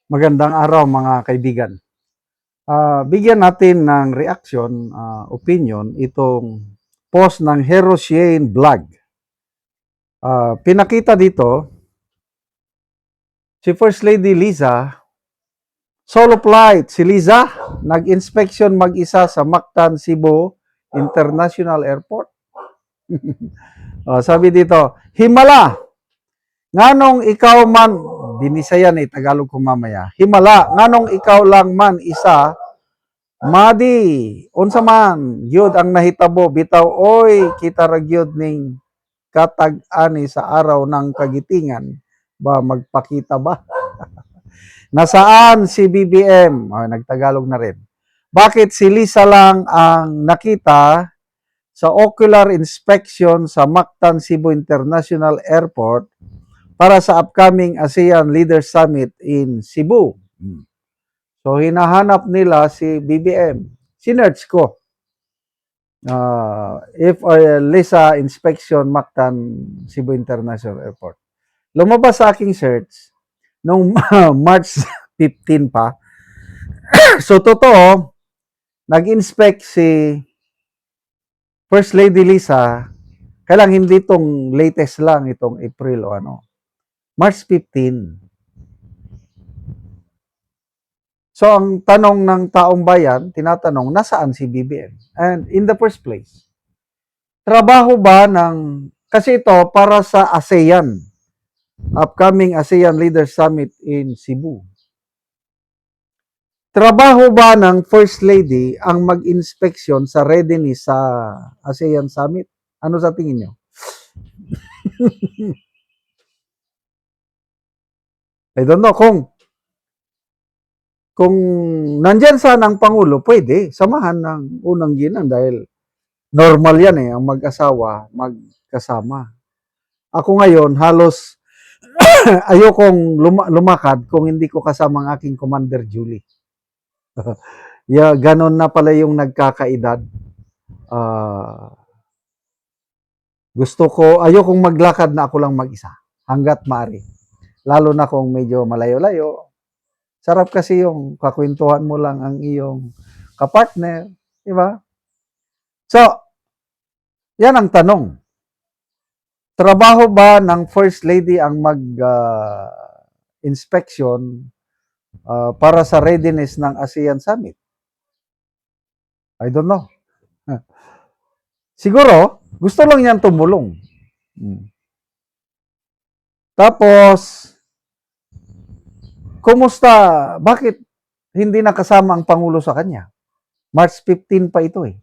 Magandang araw mga kaibigan. Bigyan natin ng reaction, opinion itong post ng Hero Shane Vlog. Pinakita dito si First Lady Liza, solo flight. Si Liza nag-inspection mag-isa sa Mactan, Cebu International Airport. Sabi dito, Himala, nganong ikaw man, binisayan Tagalog ko mamaya. Himala, nganong ikaw lang man isa Madi, unsa man, gyud ang nahitabo bitaw oy kita ra gyud ning katag-ani sa araw ng kagitingan ba magpakita ba? Nasaan si BBM? Nagtagalog na rin. Bakit si Lisa lang ang nakita sa ocular inspection sa Mactan Cebu International Airport para sa upcoming ASEAN Leaders Summit in Cebu? So, hinahanap nila si BBM. Sinerch ko. If Lisa Inspection Mactan Cebu International Airport. Lumabas sa aking search nung March 15 pa. So, totoo, nag-inspect si First Lady Lisa, kailang hindi itong latest lang, itong April o ano. March 15. So, ang tanong ng taong bayan, tinatanong, nasaan si BBM? And in the first place, trabaho ba ng, kasi ito para sa ASEAN, upcoming ASEAN Leaders Summit in Cebu. Trabaho ba ng First Lady ang mag-inspeksyon sa readiness sa ASEAN Summit? Ano sa tingin nyo? I don't know kung nandyan sana ang Pangulo, pwede samahan ng unang ginang dahil normal yan ang mag-asawa, magkasama. Ako ngayon, halos ayokong lumakad kung hindi ko kasama ang aking Commander Julie. Ganon na pala yung nagkakaedad. Gusto ko, ayokong maglakad na ako lang mag-isa hanggat maaari. Lalo na kung medyo malayo-layo. Sarap kasi yung kakwentuhan mo lang ang iyong kapartner, di ba? So, yan ang tanong. Trabaho ba ng First Lady ang mag-inspection para sa readiness ng ASEAN Summit? I don't know. Siguro, gusto lang niyan tumulong. Tapos, kumusta? Bakit hindi nakasama ang Pangulo sa kanya? March 15 pa ito eh.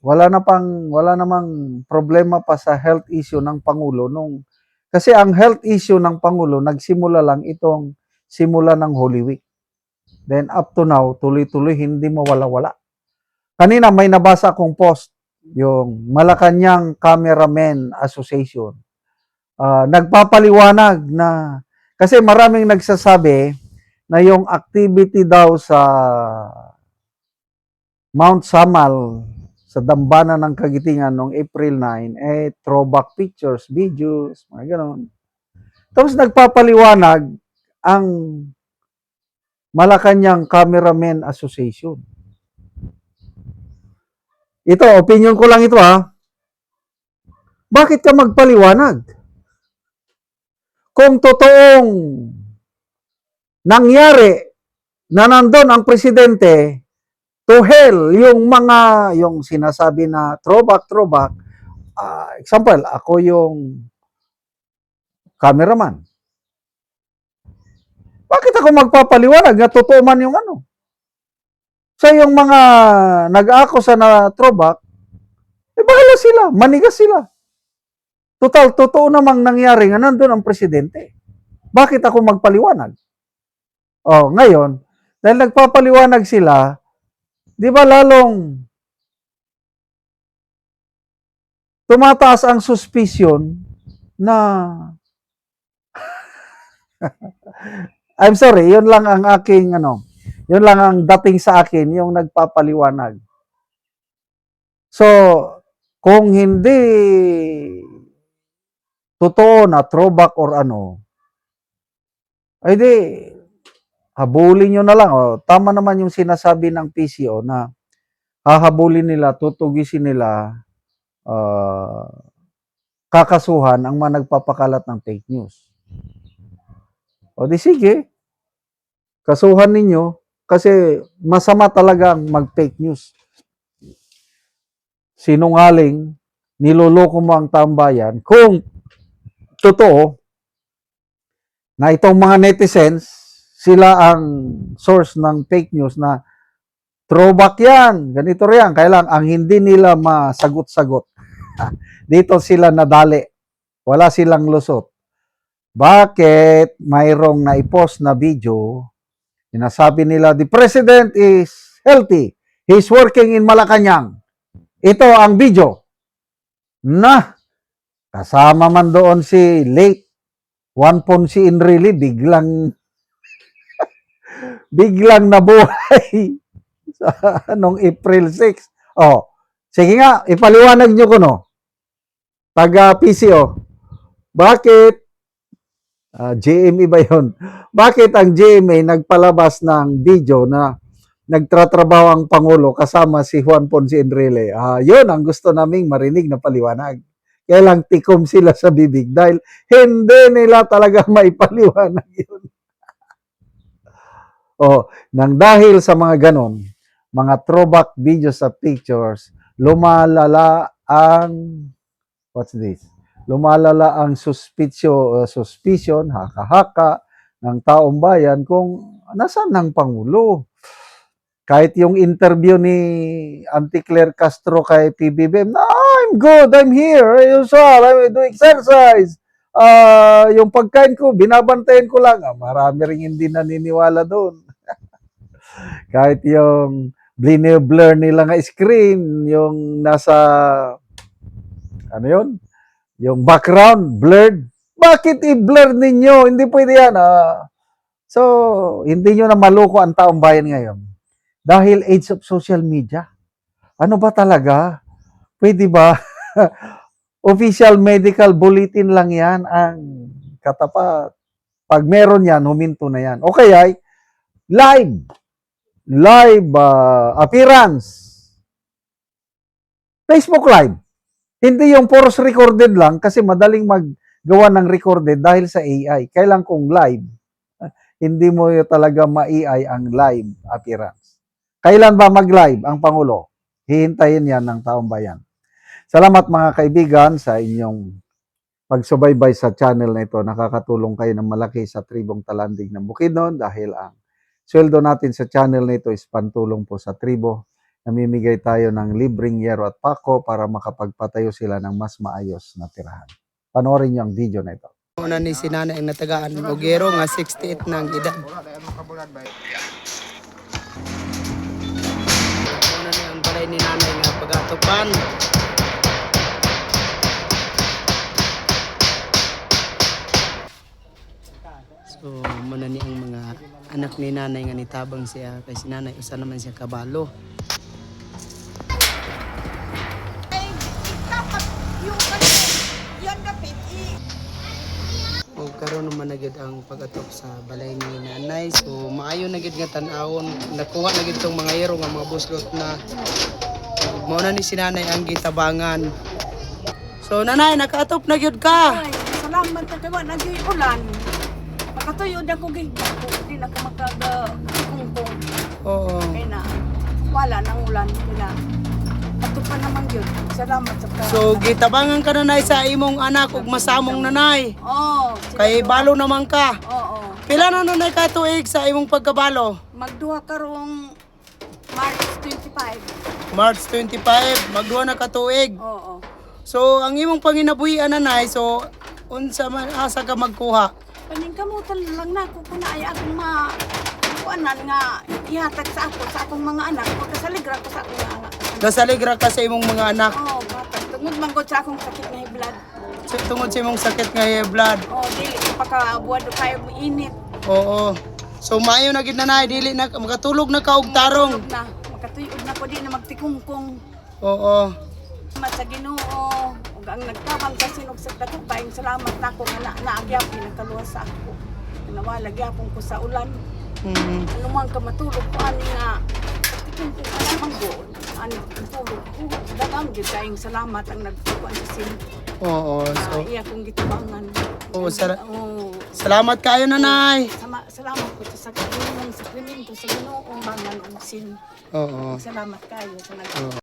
Wala namang problema pa sa health issue ng Pangulo kasi ang health issue ng Pangulo nagsimula lang itong simula ng Holy Week. Then up to now, tuloy-tuloy hindi mawala-wala. Kanina may nabasa akong post, yung Malacanang Cameramen Association. Nagpapaliwanag na, kasi maraming nagsasabi na yung activity daw sa Mount Samal, sa dambana ng Kagitingan noong April 9, throwback pictures, videos, mga ganon. Tapos nagpapaliwanag ang Malacanang Cameramen Association. Ito, opinion ko lang ito ha. Bakit ka magpaliwanag? Kung totoong nangyari na nandun ang presidente, to hell yung sinasabi na throwback, example, ako yung cameraman. Bakit ako magpapaliwanag na totoo man yung ano? So yung mga nag-ako na throwback, bahala sila, manigas sila. Total, totoo namang nangyari nga nandun ang presidente. Bakit ako magpaliwanag? Ngayon, dahil nagpapaliwanag sila, di ba lalong tumataas ang suspicion na I'm sorry, yun lang ang aking yun lang ang dating sa akin, yung nagpapaliwanag. So, kung hindi totoo na throwback or ano, Ay di, habulin nyo na lang. O, tama naman yung sinasabi ng PCO na hahabulin nila, tutugisin nila, ah, kakasuhan ang mga nagpapakalat ng fake news. O di sige, kasuhan ninyo kasi masama talaga ang mag-fake news. Sinungaling, niloloko mo ang tambayan kung totoo na itong mga netizens, sila ang source ng fake news na throwback yan, ganito riyan. Kaya lang, ang hindi nila masagot-sagot, dito sila nadali. Wala silang lusot. Bakit mayroong na-post na video, sinasabi nila, the president is healthy. He's working in Malacanang. Ito ang video. Na, kasama man doon si late Juan Ponce Enrile, biglang nabuhay sa noong April 6. Oh, sige nga, ipaliwanag nyo ko no. Taga PCO. Bakit GMA ba yun? Bakit ang GMA nagpalabas ng video na nagtratrabaho ang Pangulo kasama si Juan Ponce Enrile? Yun ang gusto naming marinig na paliwanag. Kaya lang tikom sila sa bibig dahil hindi nila talaga maipaliwanag yun. Nang dahil sa mga ganon, mga throwback videos at pictures, lumalala ang, what's this? Lumalala ang suspicion, haka-haka ng taong bayan kung nasaan ang Pangulo. Kahit yung interview ni Auntie Claire Castro kay PBBM, I'm good, I'm here, I'm doing exercise. Yung pagkain ko, binabantayan ko lang. Marami ring hindi naniniwala doon. Kahit yung blur nila nga screen, yung nasa, ano yun? Yung background, blurred. Bakit i-blur ninyo? Hindi pwede yan. So, hindi nyo na maloko ang taong bayan ngayon. Dahil age of social media. Ano ba talaga? Pwede ba? Official medical bulletin lang yan ang katapat. Pag meron yan, huminto na yan. O kaya, live appearance. Facebook Live. Hindi yung poros recorded lang kasi madaling maggawa ng recorded dahil sa AI. Kailan kung live, hindi mo talaga ma-AI ang live appearance. Kailan ba mag-live ang Pangulo? Hihintayin yan ng taong bayan. Salamat mga kaibigan sa inyong pagsubaybay sa channel na ito. Nakakatulong kayo ng malaki sa tribong Talandig ng Bukidnon dahil ang sweldo natin sa channel na ito is pantulong po sa tribo. Namimigay tayo ng libreng yero at pako para makapagpatayo sila ng mas maayos na tirahan. Panoorin niyo ang video na ito. Una ni sinana ang natagaan og yero nga 68 ng edad. Una ni ang balay ni nanay nga pagatupan. So muna ni ang mga anak ni nanay nga nitabang siya kay si nanay usa naman siya kabalo. O karon naman na gid ang pag-atok sa balay ni nanay. So maayo na gid nga tan-awon, nakuha na gid tong mga yero nga mga buslot na mao na ni si nanay ang gitabangan. So nanay, nakaatop na gyud ka. Ay, salamat na kayo, nag-ulan. Makatuyod ako gigya ko, hindi na ako magkagkungkong. Oo. Kaya na, wala nang ulan. Kaya ato pa naman yun. Salamat sa ka. So gitabangan ka nanay sa imong anak ug masamong nanay. Oo. Kay balo naman ka. Oo. Pila na nanay ka tuig sa imong pagkabalo? Magduha karong March 25. March 25, magduha na ka tuig. Oo. So ang imong panginabuhian nanay, so unsa man asa ka magkuha? Paning kamutan lang na ako kung naay akong kuanan nga ihatag sa ako, sa akong mga anak. Pagkasaligra ko sa akong mga anak. Nasaligra ka sa imong mga anak. Oo, batag. Tungod man ko sa akong sakit na high blood. Tungod sa imong sakit nga high blood. Oo, dili ko pakabuwad o kayo mo init. Oo. So maayo na gid nanay, dili na makatulog na ka og tarong. Tulog na. Makatuyod na ko di na magtikungkong. Oo. Salamat sa Ginoo. Ug ang nagtabang sa sinog sa dako paing salamat nako nga naagyaw pinakaluwas sa ako. Nawala gyapon ko sa ulan. Mm. Ano man ka matulog ko ani nga. Tikin ko alamang ko. Ani tulog ko. Dagang gyud kaayong salamat ang nagtukuan sa sin. Oo. So, Iya kong gitabangan. Oo, Oo. salamat kayo, nanay. Salamat ko sa sakrimen ko sa Ginoong bangan og sin. Oo. Salamat kayo sa Oo.